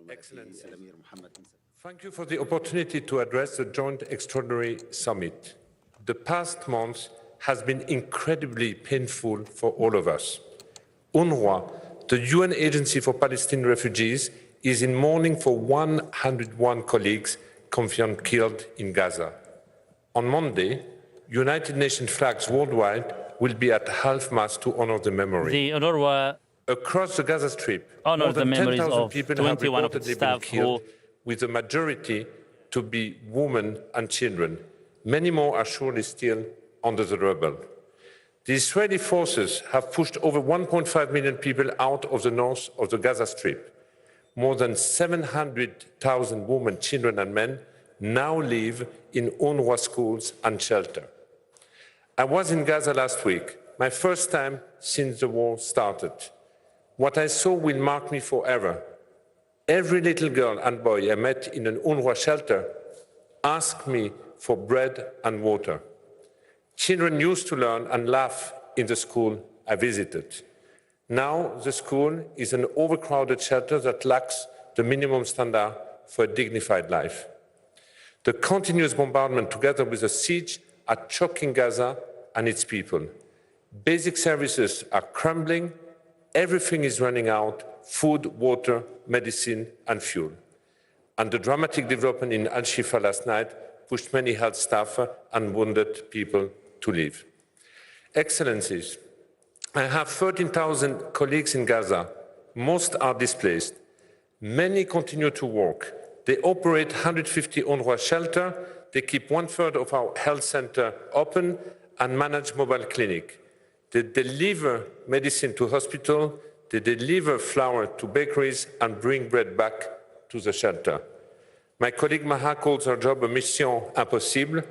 Excellencies, thank you for the opportunity to address the Joint Extraordinary Summit. The past month has been incredibly painful for all of us. UNRWA, the UN Agency for Palestinian Refugees, is in mourning for 101 colleagues confirmed killed in Gaza. On Monday, United Nations flags worldwide will be at half-mast to honor the memory. The UNRWA across the Gaza Strip, honors the memories of people 21 have of its reportedly been staff killed, with the majority to be women and children. Many more are surely still under the rubble. The Israeli forces have pushed over 1.5 million people out of the north of the Gaza Strip. More than 700,000 women, children and men now live in UNRWA schools and shelter. I was in Gaza last week, my first time since the war started. What I saw will mark me forever. Every little girl and boy I met in an UNRWA shelter asked me for bread and water. Children used to learn and laugh in the school I visited. Now the school is an overcrowded shelter that lacks the minimum standard for a dignified life. The continuous bombardment, together with the siege, are choking Gaza and its people. Basic services are crumbling. Everything is running out: food, water, medicine, and fuel. And the dramatic development in Al-Shifa last night pushed many health staff and wounded people to leave. Excellencies, I have 13,000 colleagues in Gaza. Most are displaced. Many continue to work. They operate 150 UNRWA shelters. They keep 1/3 of our health center open and manage mobile clinic. They deliver medicine to hospital, they deliver flour to bakeries and bring bread back to the shelter. My colleague Maha calls her job a mission impossible,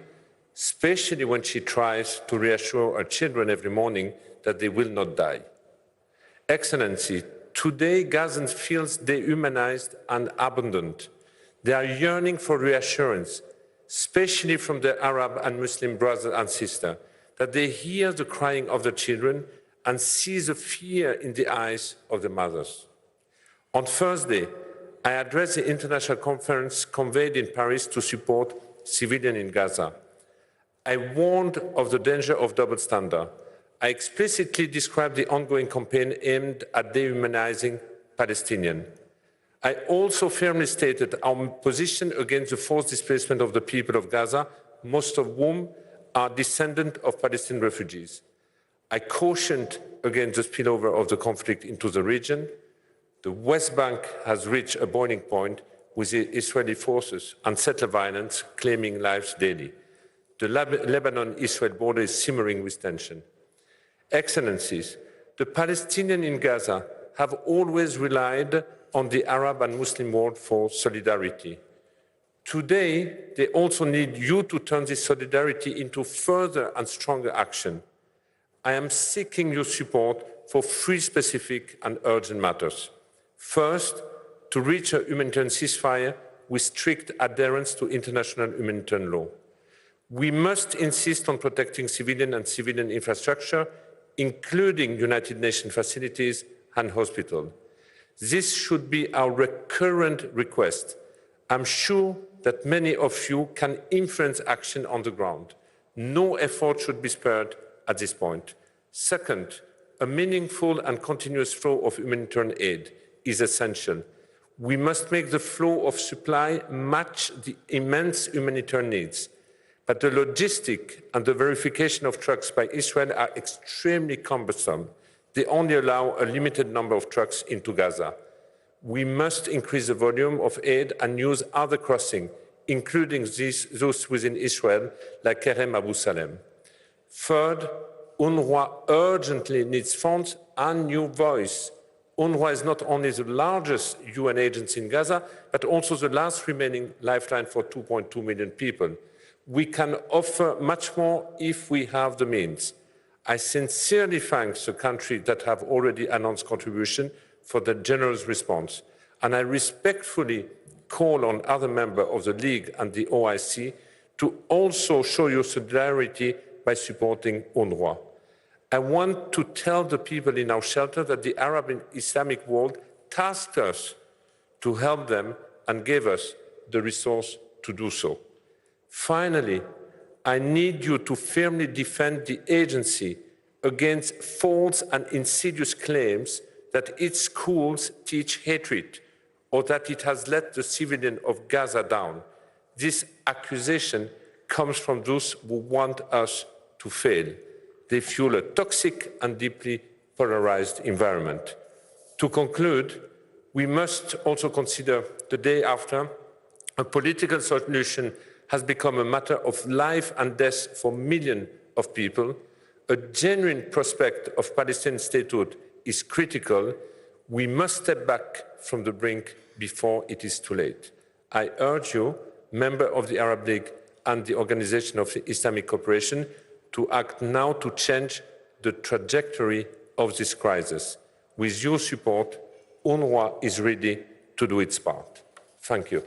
especially when she tries to reassure her children every morning that they will not die. Excellency, today Gazans feel dehumanized and abandoned. They are yearning for reassurance, especially from their Arab and Muslim brothers and sisters, that they hear the crying of the children and see the fear in the eyes of the mothers. On Thursday, I addressed the international conference convened in Paris to support civilians in Gaza. I warned of the danger of double standard. I explicitly described the ongoing campaign aimed at dehumanizing Palestinians. I also firmly stated our position against the forced displacement of the people of Gaza, most of whom are descendants of Palestinian refugees. I cautioned against the spillover of the conflict into the region. The West Bank has reached a boiling point with the Israeli forces and settler violence claiming lives daily. The Lebanon-Israel border is simmering with tension. Excellencies, the Palestinians in Gaza have always relied on the Arab and Muslim world for solidarity. Today, they also need you to turn this solidarity into further and stronger action. I am seeking your support for 3 specific and urgent matters. First, to reach a humanitarian ceasefire with strict adherence to international humanitarian law. We must insist on protecting civilian and civilian infrastructure, including United Nations facilities and hospitals. This should be our recurrent request. I'm sure that many of you can influence action on the ground. No effort should be spared at this point. Second, a meaningful and continuous flow of humanitarian aid is essential. We must make the flow of supply match the immense humanitarian needs. But the logistic and the verification of trucks by Israel are extremely cumbersome. They only allow a limited number of trucks into Gaza. We must increase the volume of aid and use other crossings, including those within Israel, like Kerem Abu Salem. Third, UNRWA urgently needs funds and new voice. UNRWA is not only the largest UN agency in Gaza, but also the last remaining lifeline for 2.2 million people. We can offer much more if we have the means. I sincerely thank the countries that have already announced contribution for the generous response, and I respectfully call on other members of the League and the OIC to also show your solidarity by supporting UNRWA. I want to tell the people in our shelter that the Arab and Islamic world tasked us to help them and gave us the resource to do so. Finally, I need you to firmly defend the agency against false and insidious claims that its schools teach hatred or that it has let the civilians of Gaza down. This accusation comes from those who want us to fail. They fuel a toxic and deeply polarized environment. To conclude, we must also consider the day after a political solution has become a matter of life and death for millions of people. A genuine prospect of Palestinian statehood is critical. We must step back from the brink before it is too late. I urge you, members of the Arab League and the Organization of Islamic Cooperation, to act now to change the trajectory of this crisis. With your support, UNRWA is ready to do its part. Thank you.